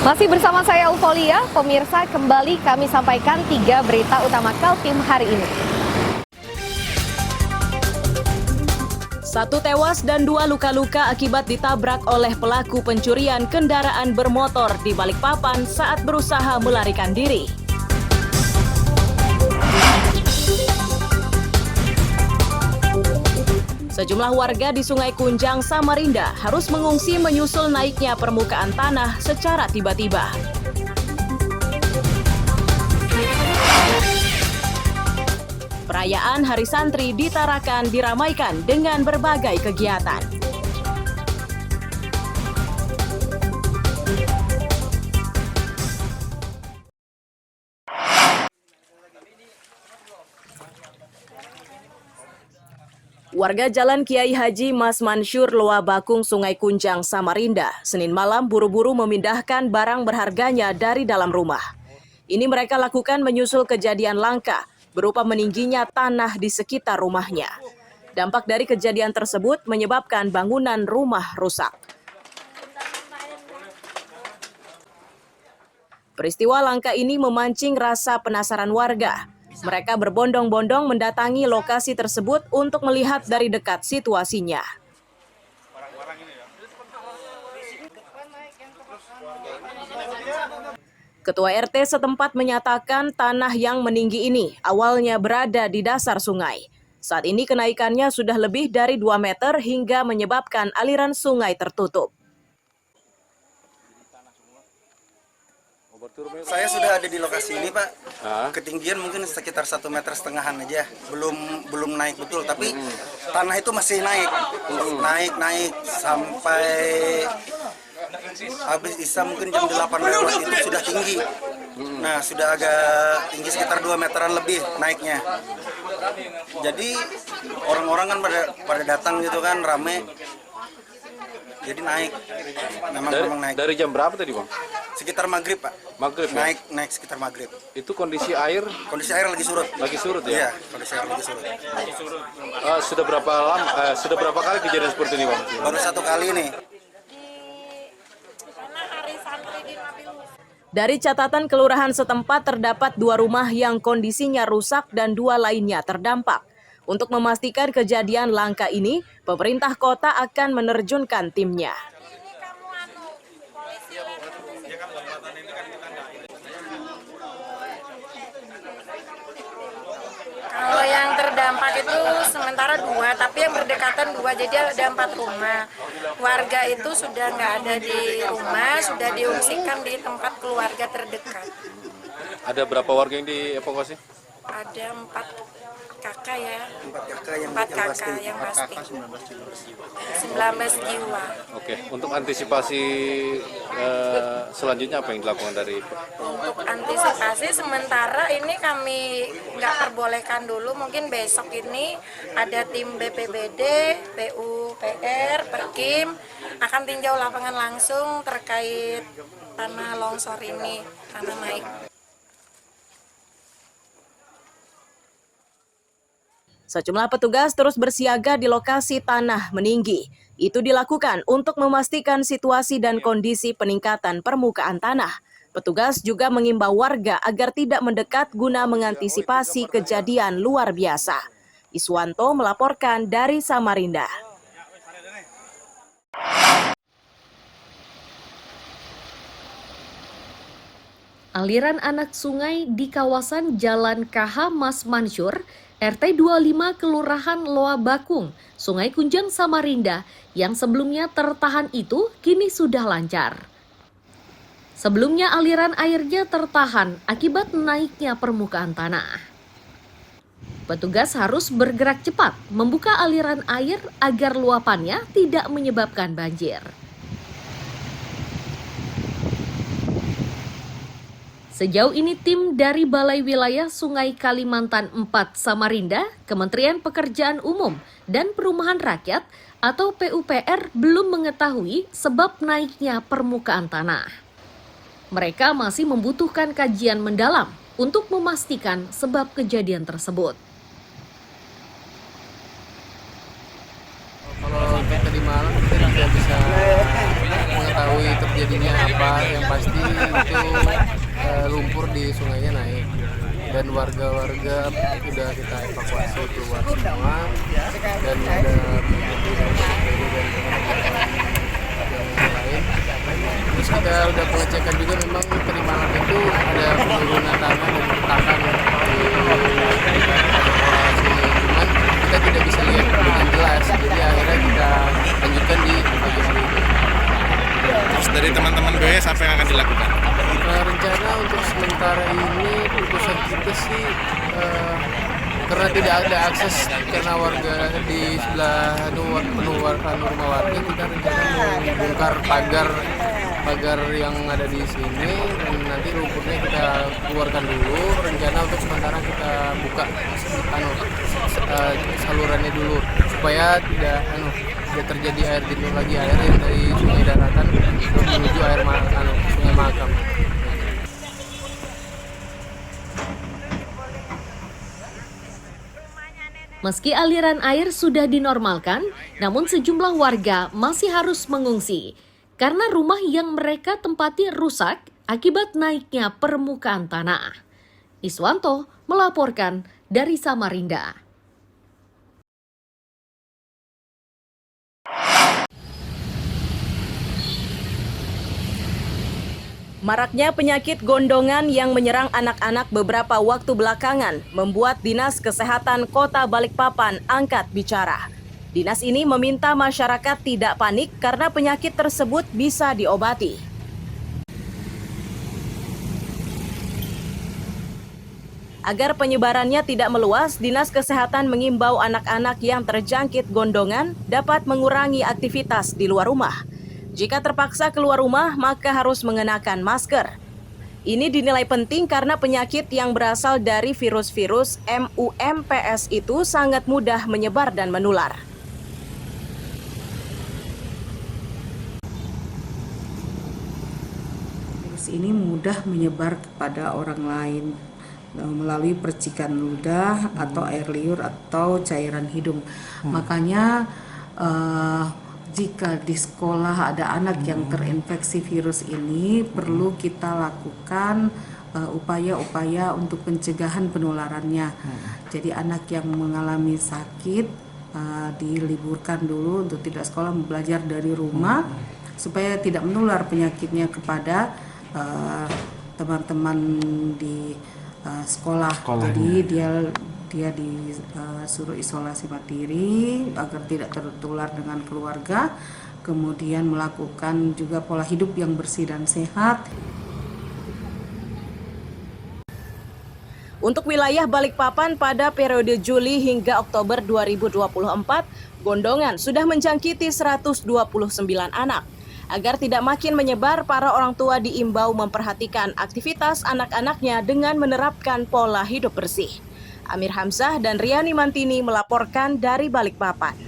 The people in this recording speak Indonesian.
Masih bersama saya Eufolia, pemirsa kembali kami sampaikan 3 berita utama Kaltim hari ini. 1 tewas dan 2 luka-luka akibat ditabrak oleh pelaku pencurian kendaraan bermotor di Balikpapan saat berusaha melarikan diri. Sejumlah warga di Sungai Kunjang, Samarinda harus mengungsi menyusul naiknya permukaan tanah secara tiba-tiba. Perayaan Hari Santri di Tarakan diramaikan dengan berbagai kegiatan. Warga Jalan Kiai Haji Mas Mansur Loa Bakung, Sungai Kunjang, Samarinda, Senin malam buru-buru memindahkan barang berharganya dari dalam rumah. Ini mereka lakukan menyusul kejadian langka berupa meningginya tanah di sekitar rumahnya. Dampak dari kejadian tersebut menyebabkan bangunan rumah rusak. Peristiwa langka ini memancing rasa penasaran warga. Mereka berbondong-bondong mendatangi lokasi tersebut untuk melihat dari dekat situasinya. Ketua RT setempat menyatakan tanah yang meninggi ini awalnya berada di dasar sungai. Saat ini kenaikannya sudah lebih dari 2 meter hingga menyebabkan aliran sungai tertutup. Saya sudah ada di lokasi ini, Pak. Ketinggian mungkin sekitar 1,5 meter aja. Belum naik betul, tapi tanah itu masih naik. Naik sampai habis Isya mungkin jam 8 lewat itu sudah tinggi. Nah, sudah agak tinggi sekitar 2 meteran lebih naiknya. Jadi orang-orang kan pada datang gitu kan, rame. Jadi naik. Memang naik. Dari jam berapa tadi, Bang? Sekitar maghrib, Pak. Maghrib, ya? Naik sekitar maghrib. Itu kondisi air? Kondisi air lagi surut. Lagi surut, ya? Iya, kondisi air lagi surut. Sudah berapa kali kejadian seperti ini, Bang? Baru 1 kali nih. Dari catatan kelurahan setempat terdapat 2 rumah yang kondisinya rusak dan 2 lainnya terdampak. Untuk memastikan kejadian langka ini, pemerintah kota akan menerjunkan timnya. Kalau yang terdampak itu sementara 2, tapi yang berdekatan 2, jadi ada 4 rumah. Warga itu sudah nggak ada di rumah, sudah diungsikan di tempat keluarga terdekat. Ada berapa warga yang dievakuasi? Ada 4 kakak ya. 4 kakak yang pasti. 19 jiwa. Oke, untuk antisipasi selanjutnya apa yang dilakukan dari? Untuk antisipasi sementara ini kami nggak perbolehkan dulu, mungkin besok ini ada tim BPBD, PUPR, Perkim akan tinjau lapangan langsung terkait tanah longsor ini, tanah naik. Sejumlah petugas terus bersiaga di lokasi tanah meninggi. Itu dilakukan untuk memastikan situasi dan kondisi peningkatan permukaan tanah. Petugas juga mengimbau warga agar tidak mendekat guna mengantisipasi kejadian luar biasa. Iswanto melaporkan dari Samarinda. Aliran anak sungai di kawasan Jalan KH Mas Mansur, RT 25 Kelurahan Loa Bakung, Sungai Kunjang, Samarinda, yang sebelumnya tertahan itu kini sudah lancar. Sebelumnya aliran airnya tertahan akibat naiknya permukaan tanah. Petugas harus bergerak cepat membuka aliran air agar luapannya tidak menyebabkan banjir. Sejauh ini tim dari Balai Wilayah Sungai Kalimantan 4 Samarinda, Kementerian Pekerjaan Umum dan Perumahan Rakyat atau PUPR belum mengetahui sebab naiknya permukaan tanah. Mereka masih membutuhkan kajian mendalam untuk memastikan sebab kejadian tersebut. Kalau tadi malam kita tidak bisa mengetahui terjadinya apa. Yang pasti itu lumpur di sungainya naik dan warga-warga sudah kita evakuasi keluar semua dan ada yang lain. Terus kita udah pengecekan juga, memang tadi malam itu ada penurunan tanah dan retakan cuman kita tidak bisa lihat dengan jelas, jadi akhirnya kita lanjutkan di bagian ini. Terus dari teman-teman BWS apa yang akan dilakukan? Rencana untuk sementara ini putusan kita sih karena tidak ada akses, karena warga di sebelah rumah warga, kita rencana membongkar pagar yang ada di sini dan nanti lumpurnya kita keluarkan dulu. Rencana untuk sementara kita buka salurannya dulu supaya tidak terjadi air jenuh lagi, air yang dari sungai daratan menuju air sungai Mahakam. Meski aliran air sudah dinormalkan, namun sejumlah warga masih harus mengungsi karena rumah yang mereka tempati rusak akibat naiknya permukaan tanah. Iswanto melaporkan dari Samarinda. Maraknya penyakit gondongan yang menyerang anak-anak beberapa waktu belakangan membuat Dinas Kesehatan Kota Balikpapan angkat bicara. Dinas ini meminta masyarakat tidak panik karena penyakit tersebut bisa diobati. Agar penyebarannya tidak meluas, Dinas Kesehatan mengimbau anak-anak yang terjangkit gondongan dapat mengurangi aktivitas di luar rumah. Jika terpaksa keluar rumah, maka harus mengenakan masker. Ini dinilai penting karena penyakit yang berasal dari virus-virus MUMPS itu sangat mudah menyebar dan menular. Virus ini mudah menyebar kepada orang lain melalui percikan ludah atau air liur atau cairan hidung. Makanya jika di sekolah ada anak yang terinfeksi virus ini, perlu kita lakukan upaya-upaya untuk pencegahan penularannya. Jadi anak yang mengalami sakit diliburkan dulu untuk tidak sekolah, belajar dari rumah supaya tidak menular penyakitnya kepada teman-teman di sekolah. Jadi dia disuruh isolasi mandiri agar tidak tertular dengan keluarga, kemudian melakukan juga pola hidup yang bersih dan sehat. Untuk wilayah Balikpapan pada periode Juli hingga Oktober 2024, gondongan sudah menjangkiti 129 anak. Agar tidak makin menyebar, para orang tua diimbau memperhatikan aktivitas anak-anaknya dengan menerapkan pola hidup bersih. Amir Hamzah dan Riani Mantini melaporkan dari Balikpapan.